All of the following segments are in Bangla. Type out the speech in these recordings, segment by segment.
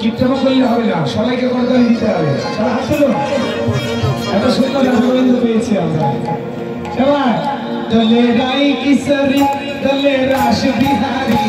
টিপটাপা করলে হবে না, সবাইকে করতালি দিতে হবে। সবাই হাত তুলো। এত সুন্দর আনন্দ পেয়েছি আমরা সবাই। দলে রাই কিশোরী দলে রাস বিহারী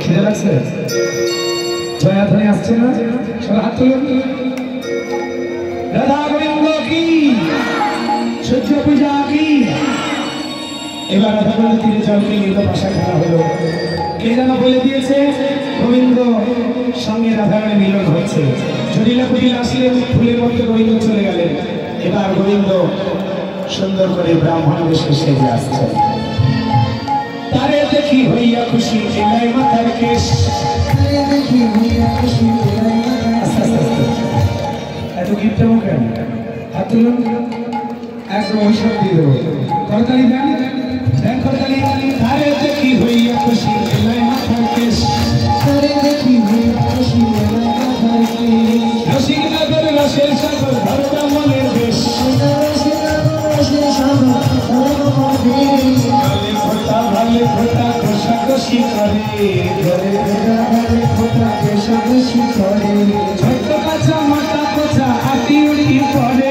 খিদে লাগছে? জয়া ধ্বনি আসছে না? সবাই হাত তুলুন। রাধা গোবিন্দ কি, সূর্য পূজা কি। এবার রাধা গোবিন্দ তীরে জলকে নিয়ে ভাষা খেলা হলো। কে যেন বলে দিয়েছে গোবিন্দ সঙ্গে রাধারণের মিলন হয়েছে। জটিলা কুটিলা আসলেন, ফুলের মধ্যে গোবিন্দ চলে গেলেন। এবার গোবিন্দ সুন্দর করে ব্রাহ্মণ বেশে সেজে আসছে। তারে দেখি হইয়া খুশি এলাই মাথার কেশ, দেখি হইয়া খুশি এলাই মাথার কেশ। এত গিফটে মুখে হাত তুলুন, একদম ঐসব দিয়ে দেবো। করতালি দেন, দেন করতালি। তারে দেখি হইয়া খুশি এলাই মাথার কেশ, তারে দেখি হইয়া খুশি এলাই মাথার কেশ। রসিক নগর রসের সাগর ধর ব্রাহ্মণের দেশ, রসের সাগর ধর ব্রাহ্মণের ভালে ফোটা কষাকষি করে, ঘরে ভালে ফোটা কষাকষি করে। ছোট কাঁচা মোটা কোচা আটি উড়ি পরে,